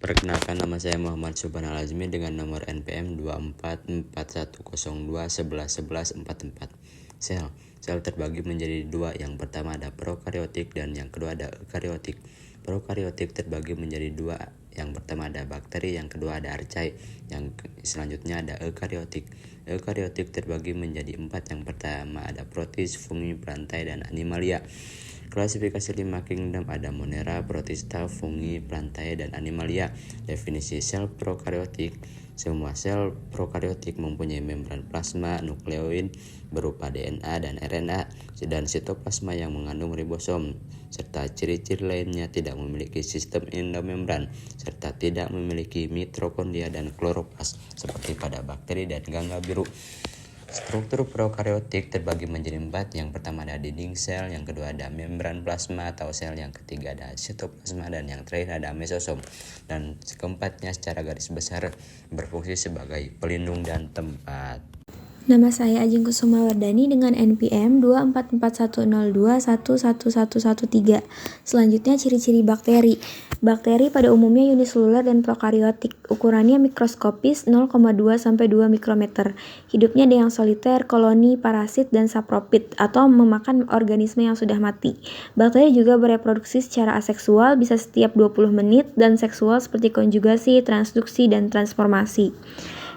Perkenalkan, nama saya Muhammad Subhan Al-Azmi dengan nomor NPM 244102111144. Sel terbagi menjadi dua. Yang pertama ada prokariotik dan yang kedua ada eukariotik. Prokariotik terbagi menjadi dua. Yang pertama ada bakteri, yang kedua ada archaea. Yang selanjutnya ada eukariotik. Eukariotik terbagi menjadi empat. Yang pertama ada protis, fungi, plantae, dan animalia. Klasifikasi 5 kingdom ada Monera, Protista, Fungi, Plantae, dan Animalia. Definisi sel prokariotik: semua sel prokariotik mempunyai membran plasma nukleoid berupa DNA dan RNA dan sitoplasma yang mengandung ribosom, serta ciri-ciri lainnya tidak memiliki sistem endomembran serta tidak memiliki mitokondria dan kloroplas seperti pada bakteri dan gangga biru. Struktur prokariotik terbagi menjadi empat. Yang pertama ada dinding sel, yang kedua ada membran plasma atau sel, yang ketiga ada sitoplasma, dan yang terakhir ada mesosom. Dan keempatnya secara garis besar berfungsi sebagai pelindung dan tempat. Nama saya Ajeng Kusuma Wardani dengan NPM 244102111113. Selanjutnya ciri-ciri bakteri. Bakteri pada umumnya uniseluler dan prokariotik. Ukurannya mikroskopis 0,2 sampai 2 mikrometer. Hidupnya ada yang soliter, koloni, parasit, dan sapropit atau memakan organisme yang sudah mati. Bakteri juga bereproduksi secara aseksual, bisa setiap 20 menit, dan seksual seperti konjugasi, transduksi, dan transformasi.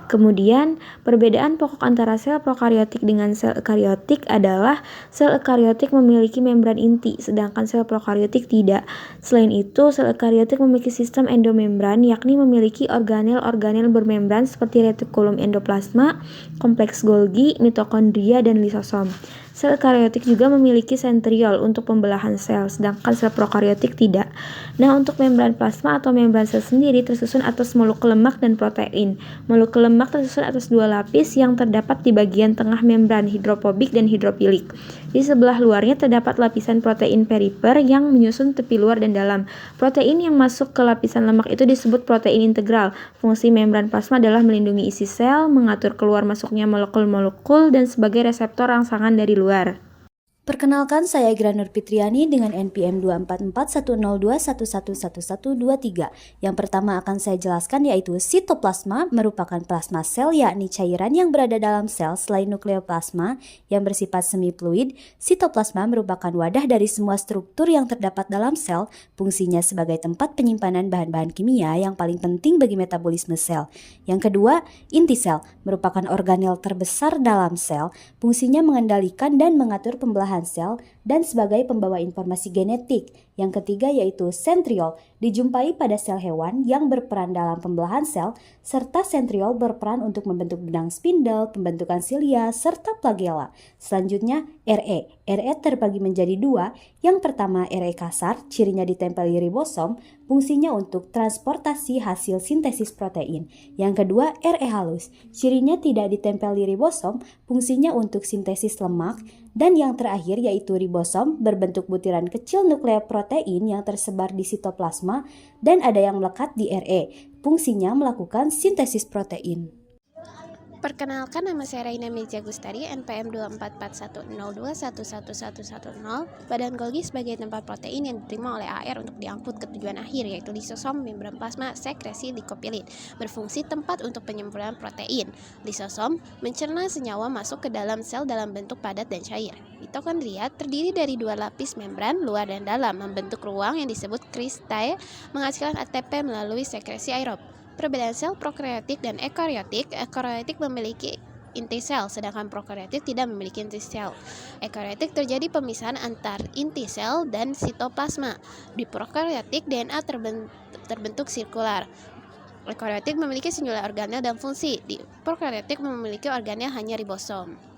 Kemudian, perbedaan pokok antara sel prokariotik dengan sel eukariotik adalah sel eukariotik memiliki membran inti, sedangkan sel prokariotik tidak. Selain itu, sel eukariotik memiliki sistem endomembran, yakni memiliki organel-organel bermembran seperti retikulum endoplasma, kompleks Golgi, mitokondria, dan lisosom. Sel eukariotik juga memiliki sentriol untuk pembelahan sel, sedangkan sel prokariotik tidak. Nah, untuk membran plasma atau membran sel sendiri tersusun atas molekul lemak dan protein. Molekul lemak tersusun atas dua lapis yang terdapat di bagian tengah membran, hidrofobik dan hidrofilik. Di sebelah luarnya terdapat lapisan protein periper yang menyusun tepi luar dan dalam. Protein yang masuk ke lapisan lemak itu disebut protein integral. Fungsi membran plasma adalah melindungi isi sel, mengatur keluar masuknya molekul-molekul, dan sebagai reseptor rangsangan dari luar. Perkenalkan, saya Igra Nur Fitriani dengan NPM 244102111123. Yang pertama akan saya jelaskan yaitu sitoplasma merupakan plasma sel, yakni cairan yang berada dalam sel selain nukleoplasma yang bersifat semi fluid. Sitoplasma merupakan wadah dari semua struktur yang terdapat dalam sel, fungsinya sebagai tempat penyimpanan bahan-bahan kimia yang paling penting bagi metabolisme sel. Yang kedua, inti sel merupakan organel terbesar dalam sel, fungsinya mengendalikan dan mengatur pembelahan sel dan sebagai pembawa informasi genetik. Yang ketiga yaitu sentriol, dijumpai pada sel hewan yang berperan dalam pembelahan sel, serta sentriol berperan untuk membentuk benang spindle, pembentukan silia, serta flagella. Selanjutnya RE. RE terbagi menjadi dua. Yang pertama RE kasar, cirinya ditempeli ribosom, fungsinya untuk transportasi hasil sintesis protein. Yang kedua RE halus, cirinya tidak ditempeli ribosom, fungsinya untuk sintesis lemak. Dan yang terakhir yaitu ribosom, berbentuk butiran kecil nukleoprotein yang tersebar di sitoplasma dan ada yang melekat di RE. Fungsinya melakukan sintesis protein. Perkenalkan, nama saya Raina Mirza Gustari, NPM 244102111110. Badan Golgi sebagai tempat protein yang diterima oleh AR untuk diangkut ke tujuan akhir, yaitu lisosom, membran plasma, sekresi, likopilin. Berfungsi tempat untuk penyempurnaan protein. Lisosom mencerna senyawa masuk ke dalam sel dalam bentuk padat dan cair. Mitokondria terdiri dari dua lapis membran, luar dan dalam, membentuk ruang yang disebut kristae, menghasilkan ATP melalui sekresi aerob. Perbedaan sel prokariotik dan eukariotik. Eukariotik memiliki inti sel, sedangkan prokariotik tidak memiliki inti sel. Eukariotik terjadi pemisahan antar inti sel dan sitoplasma. Di prokariotik DNA terbentuk sirkular. Eukariotik memiliki singular organel dan fungsi. Di prokariotik memiliki organel hanya ribosom.